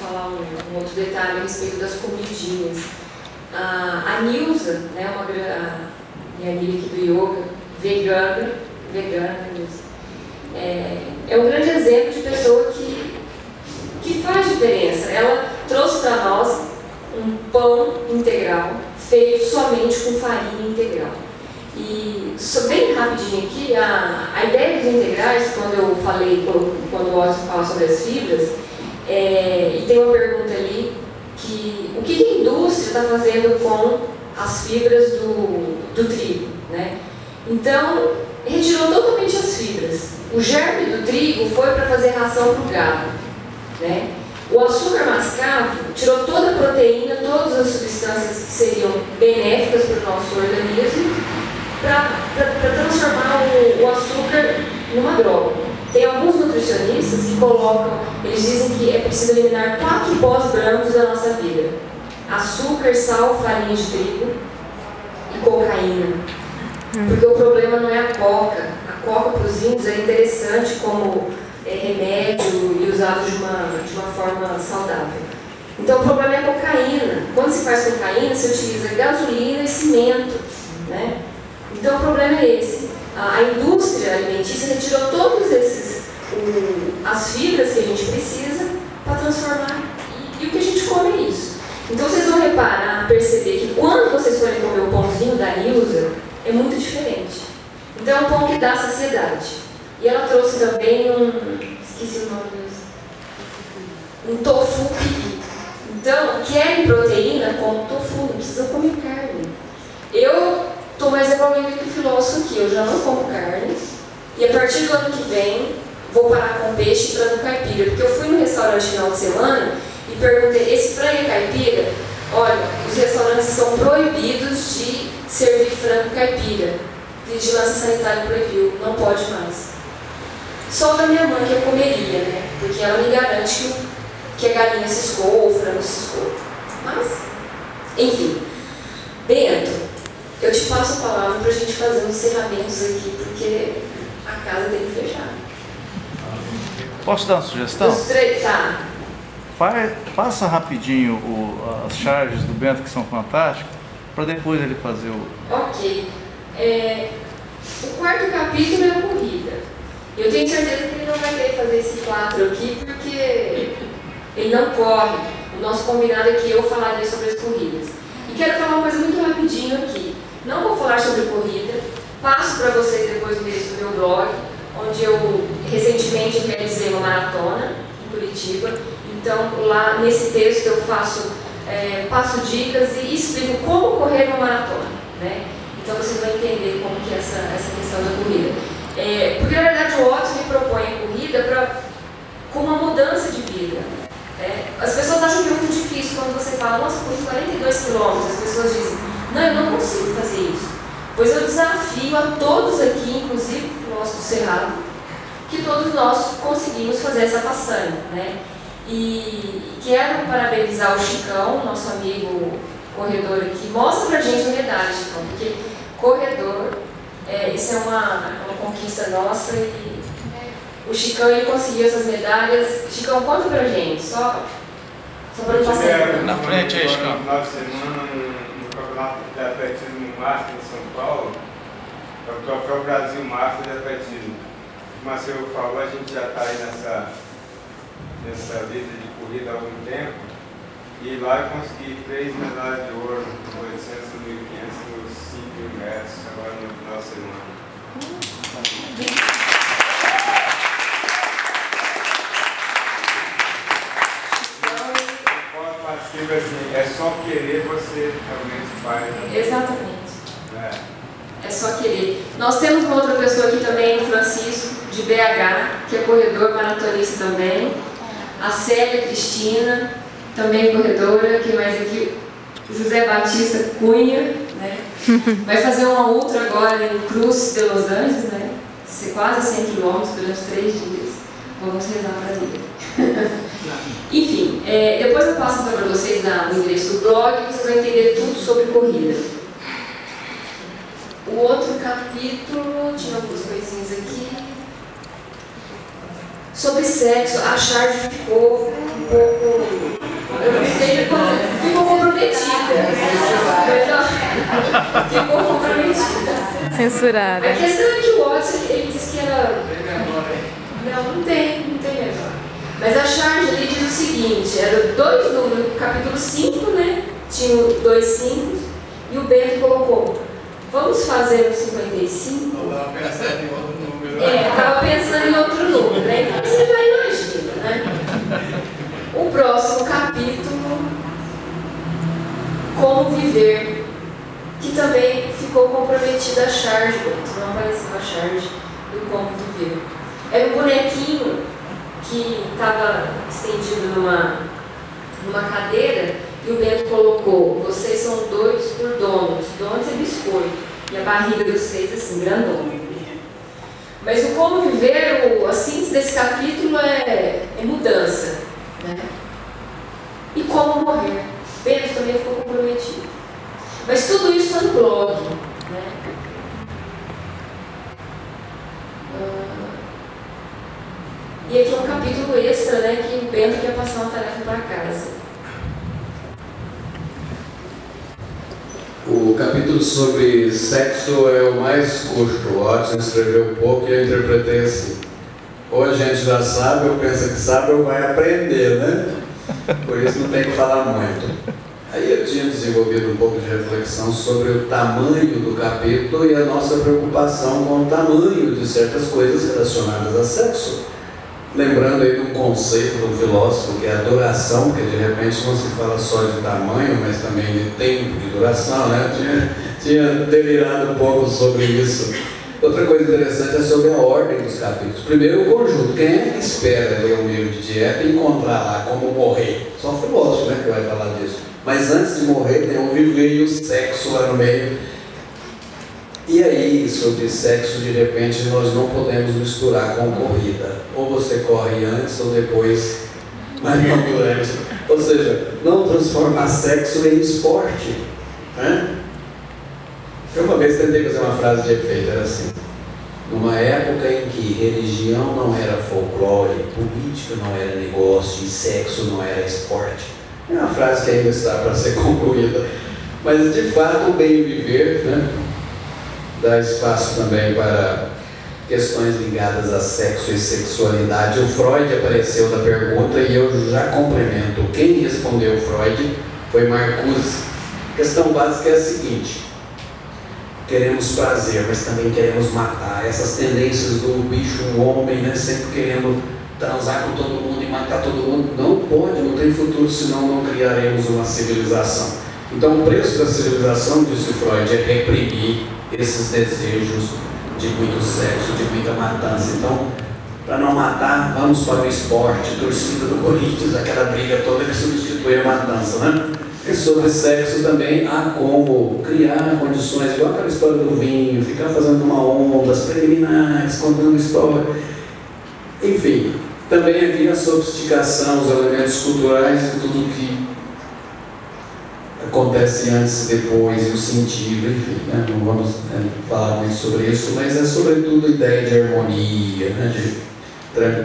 falar um outro detalhe a respeito das comidinhas. A Nilza, né, minha amiga aqui do yoga, vegana, é um grande exemplo de pessoa que faz diferença. Ela trouxe para nós um pão integral, feito somente com farinha integral. E bem rapidinho aqui, a ideia dos integrais, quando o Watson fala sobre as fibras, e tem uma pergunta ali, o que a indústria está fazendo com as fibras do trigo, né? Então, retirou totalmente as fibras. O germe do trigo foi para fazer ração para o gado, né? O açúcar mascavo tirou toda a proteína, todas as substâncias que seriam benéficas para o nosso organismo, para transformar o açúcar numa droga. Tem alguns nutricionistas que eles dizem que é preciso eliminar 4 pós brancos da nossa vida: açúcar, sal, farinha de trigo e cocaína. Porque o problema não é a coca. A coca para os índios é interessante como remédio e usado de uma forma saudável. Então o problema é a cocaína. Quando se faz cocaína, se utiliza gasolina e cimento, né? Então o problema é esse. A indústria alimentícia retirou todas as fibras que a gente precisa para transformar, e o que a gente come é isso. Então vocês vão perceber que quando vocês forem comer o pãozinho da Nilza, é muito diferente. Então é um pão que dá saciedade. E ela trouxe também esqueci o nome disso, um tofu pipi. Então, querem proteína, come tofu, não precisa comer carne. Eu estou mais evoluindo que o filósofo aqui, eu já não como carne, e a partir do ano que vem vou parar com peixe e frango caipira, porque eu fui no restaurante no final de semana e perguntei: esse frango é caipira? Olha, os restaurantes são proibidos de servir frango caipira, vigilância sanitária proibiu, não pode mais. Só da minha mãe que eu comeria, né? Porque ela me garante que a galinha se escoa, o frango se escoa. Mas, enfim. Bento, eu te passo a palavra para a gente fazer uns encerramentos aqui, porque a casa tem que fechar. Posso dar uma sugestão? Tá. Passa rapidinho as charges do Bento, que são fantásticas, para depois ele fazer o... Ok. O quarto capítulo é a corrida. Eu tenho certeza que ele não vai querer fazer esse 4 aqui, porque ele não corre. O nosso combinado é que eu falaria sobre as corridas. E quero falar uma coisa muito rapidinho aqui. Não vou falar sobre corrida, passo para vocês depois o endereço do meu blog, onde eu recentemente realizei uma maratona em Curitiba. Então, lá nesse texto eu passo dicas e explico como correr uma maratona, né? Então vocês vão entender como que é essa questão da corrida. Porque na verdade o Watson me propõe a corrida como uma mudança de vida. As pessoas acham que é muito difícil quando você fala: nossa, corri 42 quilômetros. As pessoas dizem: não, eu não consigo fazer isso. Pois eu desafio a todos aqui, inclusive o nosso Cerrado, que todos nós conseguimos fazer essa façanha, né? E quero parabenizar o Chicão, nosso amigo corredor aqui. Mostra pra gente a medalha, Chicão, porque corredor, isso é uma conquista nossa, e o Chicão, ele conseguiu essas medalhas. Chicão, conta pra gente, só para não passar. Na frente aí, Chicão. No final de semana, no campeonato de atletismo Master em São Paulo, é o troféu Brasil Master de atletismo. Como o Marcelo falou, a gente já está aí nessa vida de corrida há algum tempo, e lá eu consegui 3 medalhas de ouro, 800, 1.500 nos 5.000 metros, agora no final de semana. Participa assim, é só querer, você realmente faz. Né? Exatamente. É só querer. Nós temos uma outra pessoa aqui também, o Francisco, de BH, que é corredor, maratonista também. A Célia Cristina, também corredora. Quem mais aqui? O José Batista Cunha, né? Vai fazer uma ultra agora em Cruz de Los Angeles, né? Quase 100 km durante 3 dias. Vamos rezar para ele. Enfim, depois eu passo para vocês o endereço do blog e vocês vão entender tudo sobre corrida. O outro capítulo, tinha algumas coisinhas aqui. Sobre sexo, a charge ficou um pouco censurada. A questão é que o Watson, ele disse que era... Não tem menor. Mas a charge ali diz o seguinte, era 2 números, capítulo 5, né? Tinha 2 5 e o Bento colocou, vamos fazer o 55? Estava pensando em outro número. Estava pensando em outro número, né? Então você já imagina, né? O próximo capítulo, Como Viver, que também ficou comprometida a charge, não apareceu a charge do Como Viver. Era um bonequinho que estava estendido numa cadeira e o Bento colocou, vocês são doidos por donuts. Donuts é biscoito. E a barriga dos 6 assim, grandona. Mas o Como Viver, a síntese desse capítulo é mudança, né? E como morrer. Bento também ficou comprometido. Mas tudo isso está no blog, né? E aqui é um capítulo extra, né, que o Bento quer passar uma tarefa para casa. O capítulo sobre sexo é o mais curto. O Watson escreveu pouco e eu interpretei assim. Ou a gente já sabe, ou pensa que sabe, ou vai aprender, né? Por isso não tem que falar muito. Aí eu tinha desenvolvido um pouco de reflexão sobre o tamanho do capítulo e a nossa preocupação com o tamanho de certas coisas relacionadas a sexo. Lembrando aí de um conceito de um filósofo que é a duração, porque de repente não se fala só de tamanho, mas também de tempo de duração, né? Tinha delirado um pouco sobre isso. Outra coisa interessante é sobre a ordem dos capítulos. Primeiro o conjunto. Quem é que espera ler um livro de dieta e encontrar lá como morrer? Só o filósofo, né, que vai falar disso. Mas antes de morrer tem o viver e o sexo lá no meio. E aí, sobre sexo, de repente, nós não podemos misturar com corrida. Ou você corre antes ou depois, mas não durante. Ou seja, não transformar sexo em esporte. Né? Eu uma vez tentei fazer uma frase de efeito, era assim. Numa época em que religião não era folclore, política não era negócio e sexo não era esporte. É uma frase que ainda está para ser concluída. Mas, de fato, o bem viver, né? Dá espaço também para questões ligadas a sexo e sexualidade. O Freud apareceu na pergunta e eu já complemento. Quem respondeu Freud foi Marcuse. A questão básica é a seguinte: queremos prazer, mas também queremos matar. Essas tendências do bicho homem, né, sempre querendo transar com todo mundo e matar todo mundo, não pode, não tem futuro, senão não criaremos uma civilização. Então o preço da civilização, disse Freud, é reprimir esses desejos de muito sexo, de muita matança. Então, para não matar, vamos para o esporte, torcida do Corinthians, aquela briga toda que substitui a matança, né? E sobre sexo também há como criar condições, igual aquela história do vinho, ficar fazendo uma onda, as preliminares, contando história. Enfim, também havia a sofisticação, os elementos culturais e tudo que acontece antes e depois, e o sentido, enfim, né? Não vamos falar muito sobre isso, mas é sobretudo a ideia de harmonia, né? De tranquilidade.